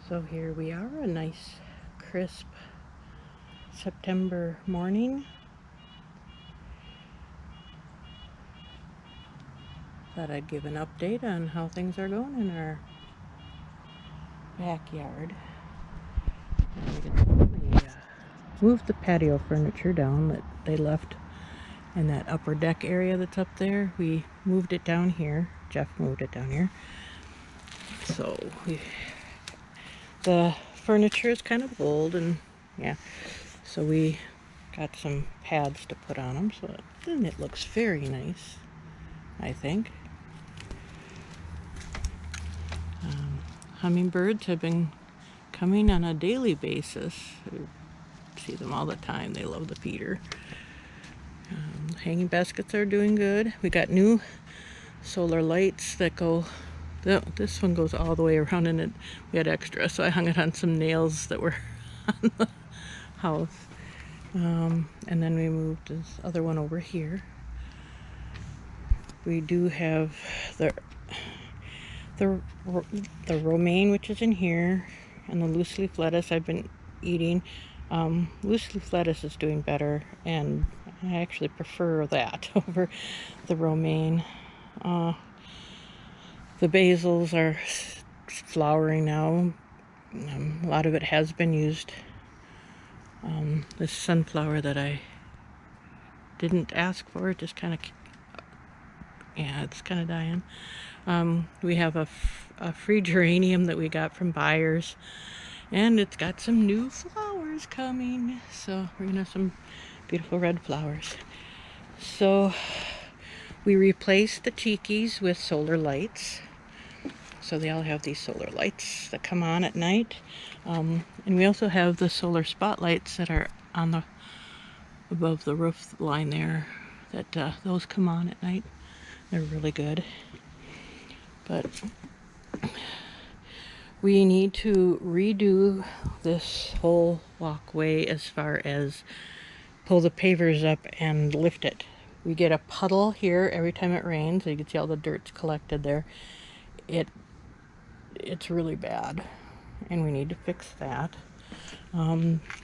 So here we are, a nice crisp September morning. Thought I'd give an update on how things are going in our backyard. We moved the patio furniture down that they left in that upper deck area that's up there. We moved it down here. Jeff moved it down here. So the furniture is kind of old, and yeah, so we got some pads to put on them, so then it looks very nice, I think. Hummingbirds have been coming on a daily basis. We see them all the time. They love the feeder. Hanging baskets are doing good. We got new solar lights that go, this one goes all the way around, and we had extra, so I hung it on some nails that were on the house. And then we moved this other one over here. We do have the romaine, which is in here, and the loose leaf lettuce I've been eating. Loose leaf lettuce is doing better, and I actually prefer that over the romaine. The basils are flowering now. A lot of it has been used. This sunflower that I didn't ask for, it just kind of, yeah, it's kind of dying. We have a free geranium that we got from Beier's, and it's got some new flowers coming, so we're gonna have some beautiful red flowers. So we replaced the tikis with solar lights, so they all have these solar lights that come on at night, and we also have the solar spotlights that are on the above the roof line there, that those come on at night. They're really good. But we need to redo this whole walkway as far as pull the pavers up and lift it. We get a puddle here every time it rains. You can see all the dirt's collected there. It's really bad, and we need to fix that.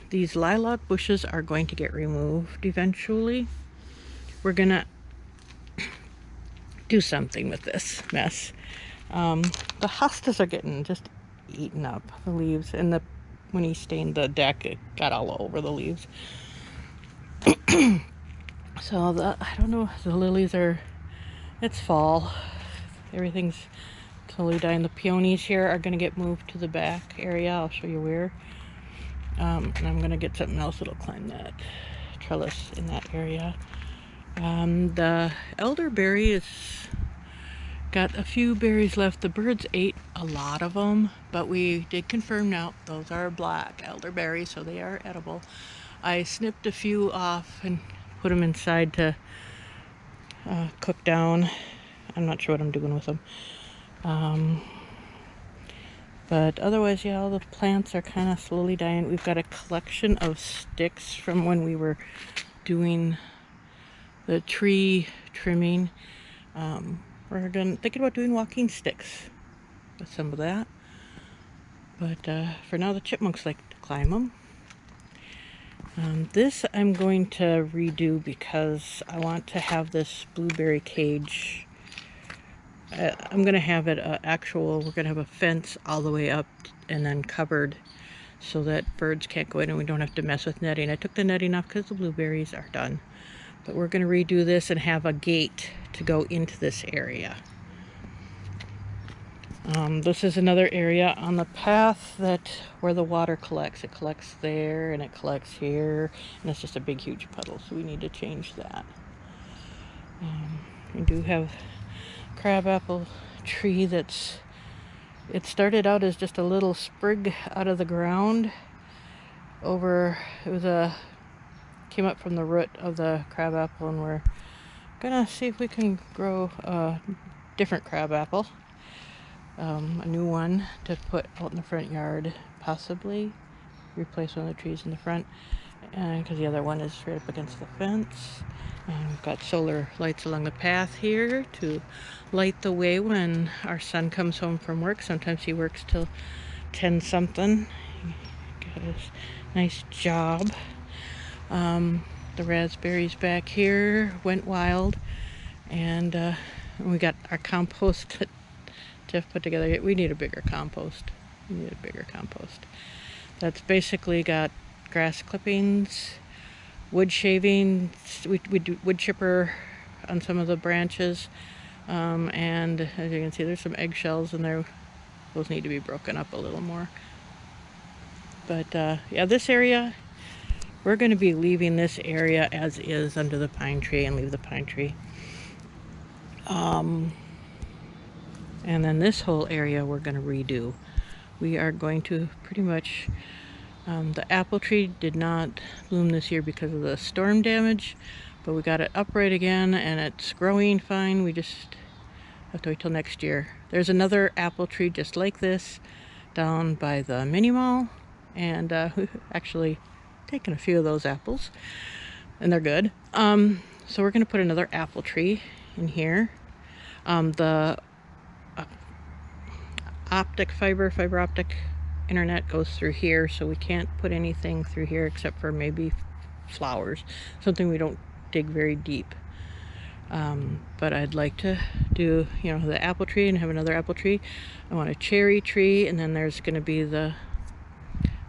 These lilac bushes are going to get removed eventually. We're gonna do something with this mess. The hostas are getting just eaten up, the leaves, and when he stained the deck, it got all over the leaves. So I don't know, the lilies it's fall. Everything's slowly dying. The peonies here are going to get moved to the back area. I'll show you where. And I'm going to get something else that'll climb that trellis in that area. The elderberry is got a few berries left. The birds ate a lot of them, but we did confirm now those are black elderberries, so they are edible. I snipped a few off and put them inside to cook down. I'm not sure what I'm doing with them. But otherwise, yeah, all the plants are kind of slowly dying. We've got a collection of sticks from when we were doing the tree trimming. We're thinking about doing walking sticks with some of that. But for now, the chipmunks like to climb them. This I'm going to redo because I want to have this blueberry cage. I'm going to have it we're going to have a fence all the way up and then covered so that birds can't go in and we don't have to mess with netting. I took the netting off because the blueberries are done. But we're going to redo this and have a gate to go into this area. This is another area on the path where the water collects. It collects there and it collects here, and it's just a big huge puddle, so we need to change that. We do have a crabapple tree it started out as just a little sprig out of the ground. Came up from the root of the crabapple, and we're gonna see if we can grow a different crabapple. A new one to put out in the front yard, possibly replace one of the trees in the front, and because the other one is right up against the fence. And we've got solar lights along the path here to light the way when our son comes home from work. Sometimes he works till 10 something. Got a nice job. The raspberries back here went wild, and we got our compost that Jeff put together. We need a bigger compost. That's basically got grass clippings, wood shavings. We do wood chipper on some of the branches, and as you can see, there's some eggshells in there. Those need to be broken up a little more. But yeah, this area, we're going to be leaving this area as is under the pine tree and leave the pine tree. And then this whole area we're going to redo. We are going to pretty much, the apple tree did not bloom this year because of the storm damage, but we got it upright again and it's growing fine. We just have to wait till next year. There's another apple tree just like this down by the mini mall, and we've actually taken a few of those apples and they're good. So we're going to put another apple tree in here. The fiber optic internet goes through here, so we can't put anything through here except for maybe flowers, something we don't dig very deep. But I'd like to do, you know, the apple tree and have another apple tree. I want a cherry tree, and then there's going to be the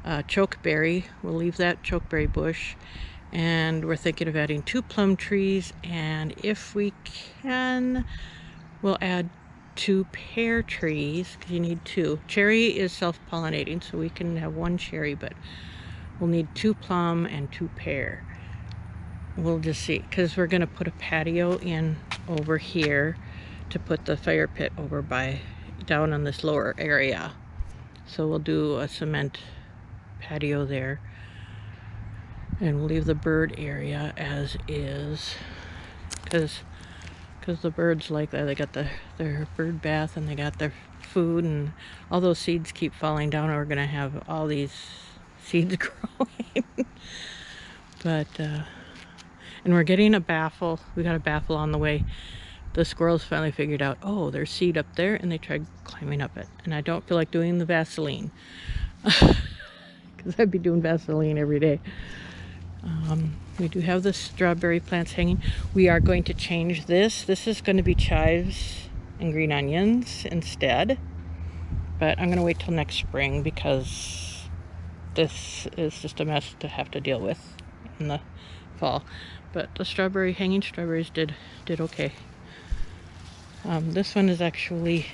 chokeberry. We'll leave that chokeberry bush, and we're thinking of adding 2 plum trees, and if we can, we'll add 2 pear trees, because you need 2. Cherry is self-pollinating, so we can have 1 cherry, but we'll need 2 plum and 2 pear. We'll just see, because we're going to put a patio in over here to put the fire pit over by down on this lower area. So we'll do a cement patio there, and we'll leave the bird area as is, because the birds like that. They got their bird bath, and they got their food, and all those seeds keep falling down, and we're going to have all these seeds growing. But and we're getting a baffle. We got a baffle on the way. The squirrels finally figured out, oh, there's seed up there, and they tried climbing up it. And I don't feel like doing the Vaseline, because I'd be doing Vaseline every day. We do have the strawberry plants hanging. We are going to change this. This is going to be chives and green onions instead. But I'm going to wait till next spring, because this is just a mess to have to deal with in the fall. But the hanging strawberries did okay. This one is actually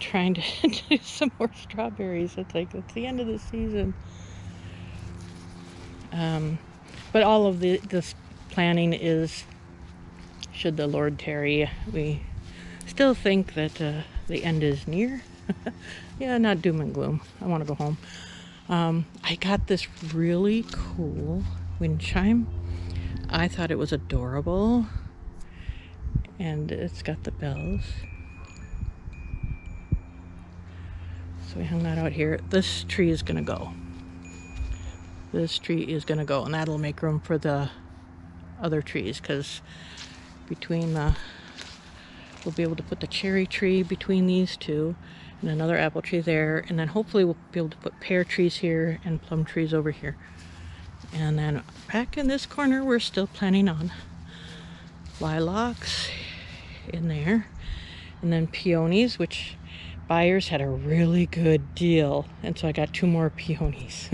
trying to do some more strawberries. It's like, it's the end of the season. But all of this planning is, should the Lord tarry. We still think that the end is near. Yeah, not doom and gloom. I want to go home. I got this really cool wind chime. I thought it was adorable, and it's got the bells. So we hung that out here. This tree is gonna go. This tree is gonna go, and that'll make room for the other trees, because between we'll be able to put the cherry tree between these two, and another apple tree there, and then hopefully we'll be able to put pear trees here and plum trees over here. And then back in this corner, we're still planning on lilacs in there, and then peonies, which Beier's had a really good deal, and so I got 2 more peonies.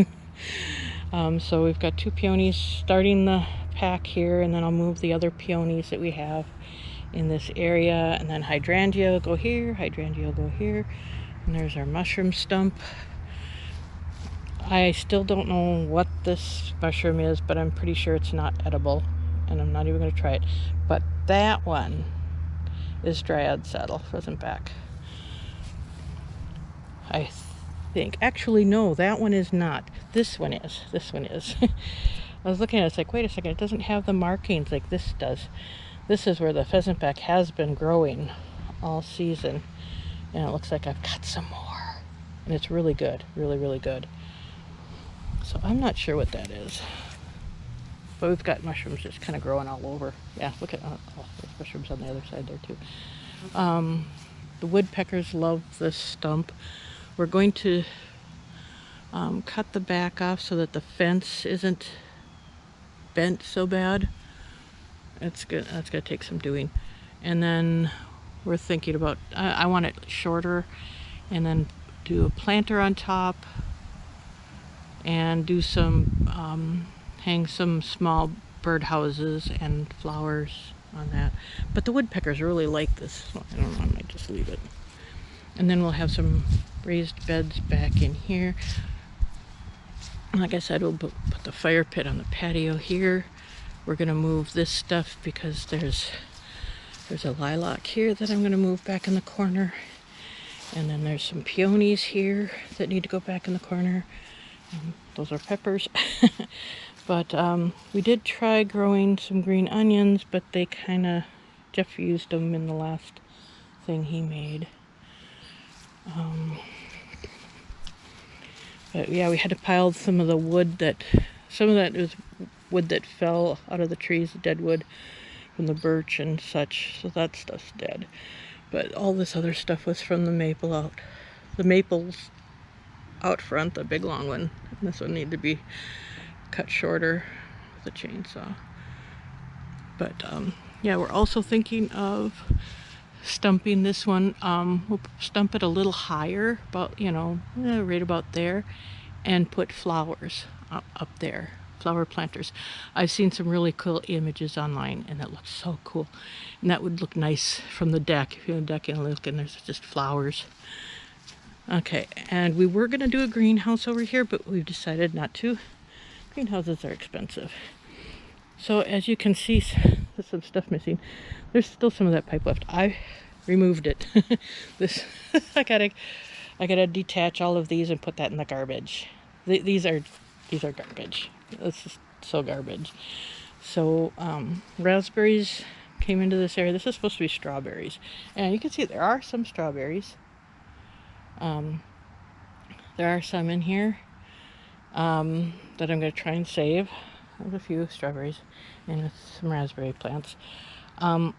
So we've got 2 peonies starting the pack here, and then I'll move the other peonies that we have in this area, and then hydrangea will go here, hydrangea will go here, and there's our mushroom stump. I still don't know what this mushroom is, but I'm pretty sure it's not edible, and I'm not even going to try it. But that one is dryad saddle, frozen back. I think. Actually, no, that one is not. This one is. This one is. I was looking at it, it's like, wait a second, it doesn't have the markings like this does. This is where the pheasant back has been growing all season, and it looks like I've got some more. And it's really good. Really, really good. So I'm not sure what that is. But we've got mushrooms just kind of growing all over. Yeah, look at there's mushrooms on the other side there too. The woodpeckers love this stump. We're going to cut the back off so that the fence isn't bent so bad. That's good. That's gonna take some doing. And then we're thinking about, I want it shorter, and then do a planter on top, and do some, hang some small birdhouses and flowers on that. But the woodpeckers really like this. I don't know, I might just leave it. And then we'll have some raised beds back in here. Like I said, we'll put the fire pit on the patio here. We're gonna move this stuff because there's a lilac here that I'm gonna move back in the corner. And then there's some peonies here that need to go back in the corner. Those are peppers. But we did try growing some green onions, but they Jeff used them in the last thing he made. But yeah, we had to pile some of the wood some of that is wood that fell out of the trees, dead wood from the birch and such, so that stuff's dead. But all this other stuff was from the maples out front, the big long one. And this one needed to be cut shorter with a chainsaw. But yeah, we're also thinking of stumping this one. We'll stump it a little higher, about, right about there, and put flowers up there, flower planters. I've seen some really cool images online, and it looks so cool. And that would look nice from the deck. If you're on the deck and look, and there's just flowers. Okay, and we were gonna do a greenhouse over here, but we've decided not to. Greenhouses are expensive. So as you can see, there's some stuff missing. There's still some of that pipe left. I removed it. I gotta detach all of these and put that in the garbage. These are garbage. This is so garbage. So raspberries came into this area. This is supposed to be strawberries, and you can see there are some strawberries. There are some in here that I'm going to try and save. There's a few strawberries and some raspberry plants. Going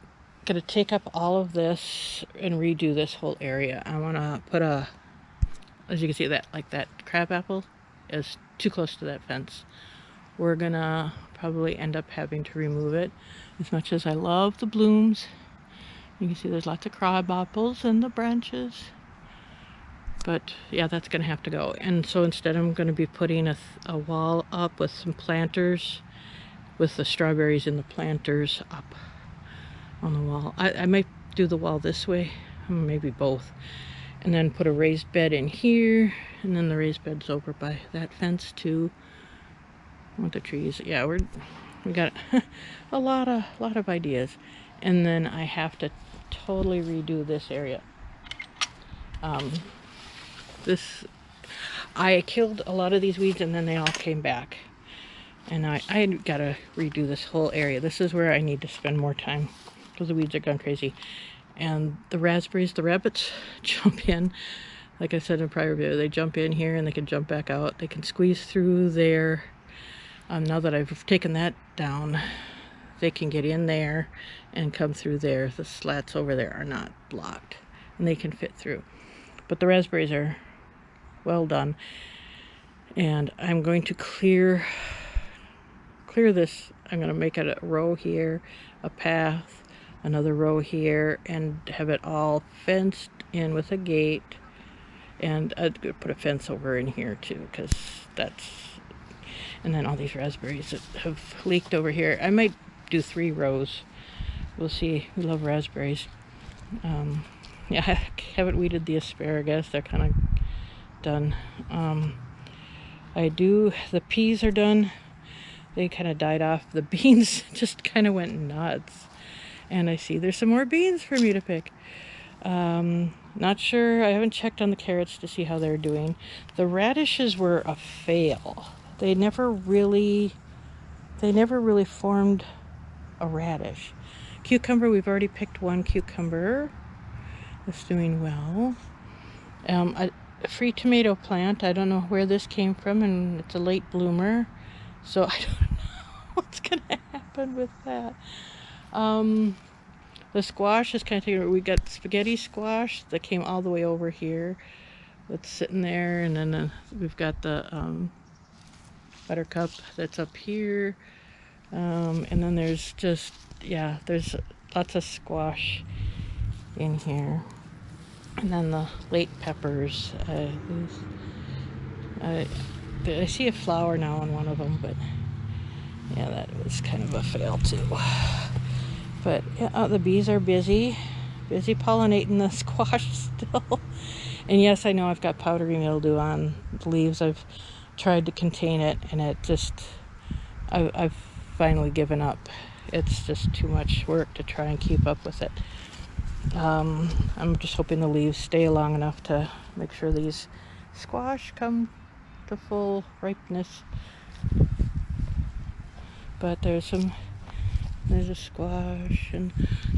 to take up all of this and redo this whole area. I want to put as you can see, that crab apple is too close to that fence. We're going to probably end up having to remove it. As much as I love the blooms, you can see there's lots of crab apples in the branches. But yeah, that's going to have to go. And so instead I'm going to be putting a wall up with some planters, with the strawberries in the planters up on the wall. I might do the wall this way, maybe both. And then put a raised bed in here, and then the raised bed's over by that fence too. With the trees. Yeah, we got a lot of ideas. And then I have to totally redo this area. I killed a lot of these weeds, and then they all came back, and I gotta redo this whole area. This is where I need to spend more time because the weeds are gone crazy. And the raspberries, the rabbits jump in, like I said in a prior video, they jump in here and they can jump back out. They can squeeze through there. Now that I've taken that down, they can get in there and come through there. The slats over there are not blocked, and they can fit through. But the raspberries are well done, and I'm going to clear this. I'm going to make it a row here, a path, another row here, and have it all fenced in with a gate. And I'd put a fence over in here too, because and then all these raspberries that have leaked over here. I might do 3 rows. We'll see. We love raspberries. Yeah, I haven't weeded the asparagus. They're kind of done. The peas are done. They kind of died off. The beans just kind of went nuts. And I see there's some more beans for me to pick. Not sure. I haven't checked on the carrots to see how they're doing. The radishes were a fail. They never really formed a radish. Cucumber, we've already picked one cucumber. It's doing well. A free tomato plant. I don't know where this came from, and it's a late bloomer, so I don't know what's gonna happen with that. The squash is kind of taking. We got spaghetti squash that came all the way over here. that's sitting there, and then we've got the buttercup that's up here, and then there's just, yeah, there's lots of squash in here, and then the late peppers. I see a flower now on one of them, but yeah, that was kind of a fail too. But yeah, the bees are busy pollinating the squash still. And yes, I know I've got powdery mildew on the leaves. I've tried to contain it, and it just, I've finally given up. It's just too much work to try and keep up with it. I'm just hoping the leaves stay long enough to make sure these squash come to full ripeness. But there's a squash, and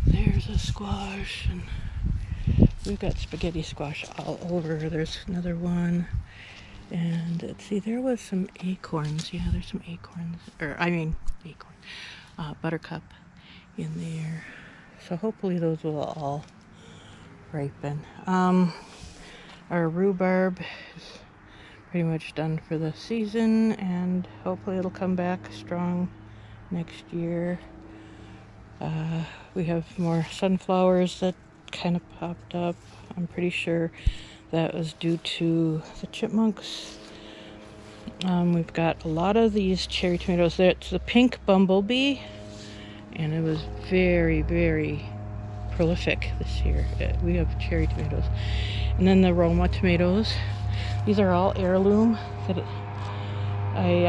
there's a squash, and we've got spaghetti squash all over. There's another one, and let's see, there was some acorns. Yeah, there's some acorns, buttercup in there. So hopefully those will all ripen. Our rhubarb is pretty much done for the season, and hopefully it'll come back strong next year. We have more sunflowers that kind of popped up. I'm pretty sure that was due to the chipmunks. We've got a lot of these cherry tomatoes. That's the pink bumblebee, and it was very, very prolific this year. We have cherry tomatoes. And then the Roma tomatoes. These are all heirloom that I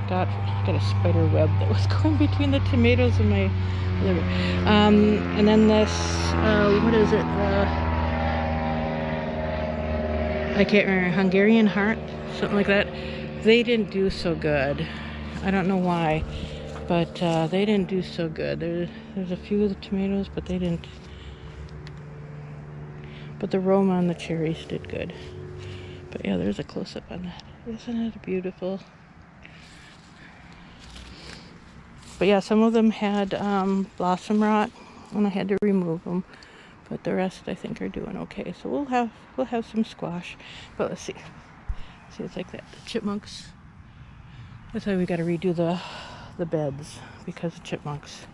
got a spider web that was going between the tomatoes and my liver. And then this, what is it? I can't remember, Hungarian heart, something like that. They didn't do so good. I don't know why, but they didn't do so good. There's a few of the tomatoes, but they didn't. But the Roma and the cherries did good. But yeah, there's a close-up on that. Isn't it beautiful? But yeah, some of them had blossom rot, and I had to remove them. But the rest, I think, are doing okay. So we'll have some squash. But let's see. See, it's like that. The chipmunks. That's why we got to redo the beds, because the chipmunks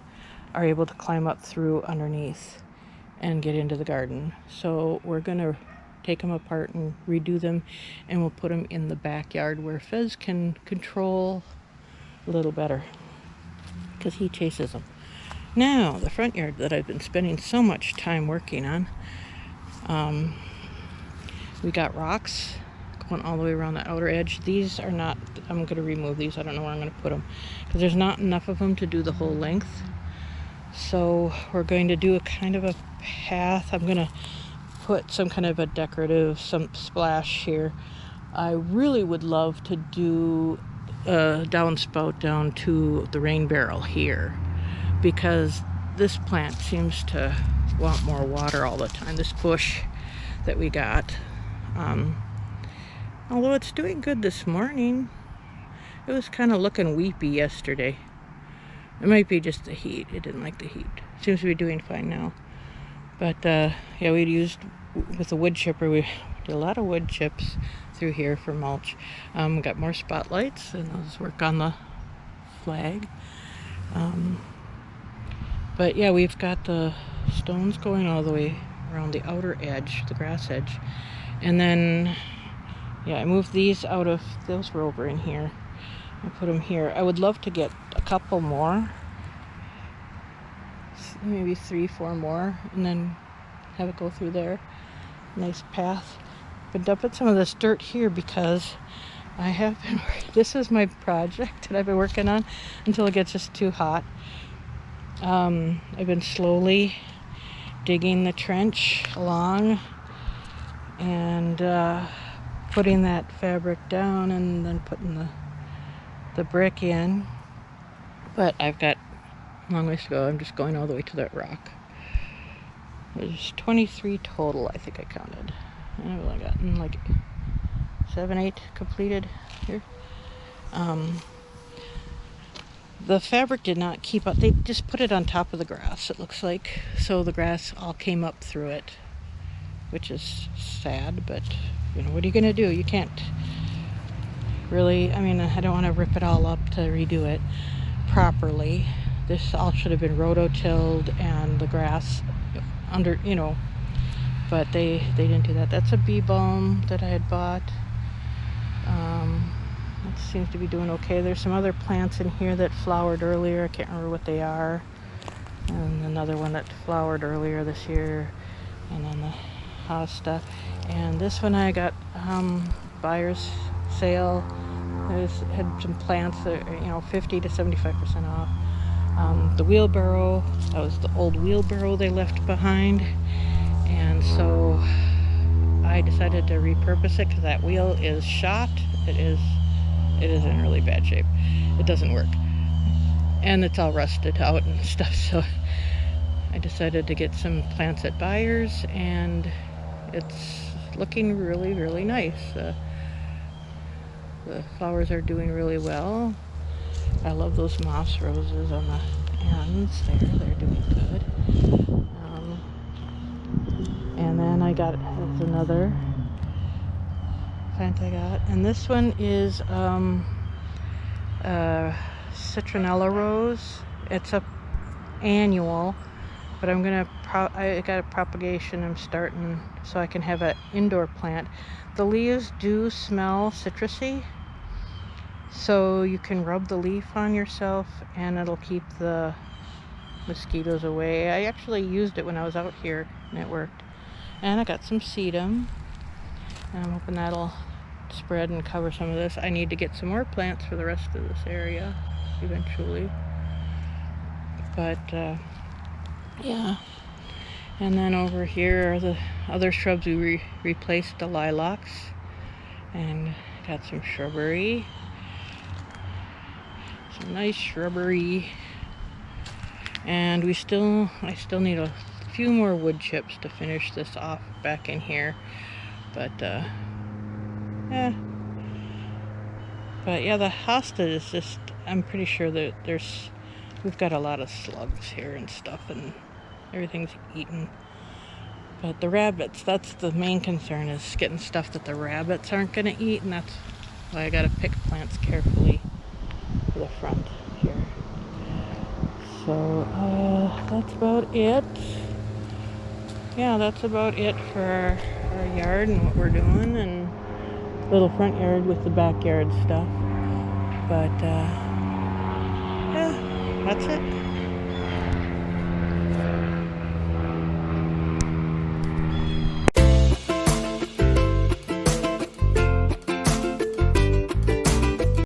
are able to climb up through underneath and get into the garden. So we're gonna take them apart and redo them, and we'll put them in the backyard where Fez can control a little better, because he chases them. Now, the front yard that I've been spending so much time working on, we got rocks going all the way around the outer edge. These are not, I'm going to remove these. I don't know where I'm going to put them, because there's not enough of them to do the whole length. So we're going to do a kind of a path. I'm going to put some kind of a decorative, some splash here. I really would love to do a downspout down to the rain barrel here, because this plant seems to want more water all the time, this bush that we got. Although it's doing good this morning. It was kind of looking weepy yesterday. It might be just the heat. It didn't like the heat. Seems to be doing fine now. But yeah, we used, with the wood chipper, we did a lot of wood chips through here for mulch. Got more spotlights, and those work on the flag. But yeah, we've got the stones going all the way around the outer edge, the grass edge. And then, yeah, I moved these out of, those were over in here. I put them here. I would love to get a couple more, maybe 3-4 more, and then have it go through there. Nice path. Been dumping some of this dirt here because I have been, this is my project that I've been working on until it gets just too hot. I've been slowly digging the trench along and putting that fabric down, and then putting the brick in. But I've got a long ways to go. I'm just going all the way to that rock. There's 23 total, I think I counted. And I've only gotten like 7, 8 completed here. The fabric did not keep up. They just put it on top of the grass, it looks like. So the grass all came up through it, which is sad, but you know, what are you gonna do? You can't really, I mean, I don't want to rip it all up to redo it properly. This all should have been rototilled and the grass under, you know, but they didn't do that. That's a bee balm that I had bought. It seems to be doing okay. There's some other plants in here that flowered earlier. I can't remember what they are. And another one that flowered earlier this year. And then the hosta. And this one I got Beier's sale. It had some plants that are, you know, 50 to 75% off. The wheelbarrow, that was the old wheelbarrow they left behind. And so I decided to repurpose it because that wheel is shot. It is in really bad shape. It doesn't work. And it's all rusted out and stuff, so I decided to get some plants at Beier's, and it's looking really, really nice. The flowers are doing really well. I love those moss roses on the ends there. They're doing good. And then I got, here's another plant I got. And this one is citronella rose. It's a annual, but I'm gonna I got a propagation I'm starting so I can have an indoor plant. The leaves do smell citrusy, so you can rub the leaf on yourself and it'll keep the mosquitoes away. I actually used it when I was out here and it worked. And I got some sedum, and I'm hoping that'll spread and cover some of this. I need to get some more plants for the rest of this area eventually, but yeah. And then over here are the other shrubs. We replaced the lilacs and got some shrubbery, some nice shrubbery. And I still need a few more wood chips to finish this off back in here, but yeah. But yeah, the hosta is just, I'm pretty sure that we've got a lot of slugs here and stuff, and everything's eaten. But the rabbits, that's the main concern, is getting stuff that the rabbits aren't going to eat, and that's why I got to pick plants carefully for the front here. So that's about it. Yeah, that's about it for our yard and what we're doing, and little front yard with the backyard stuff. But yeah, that's it.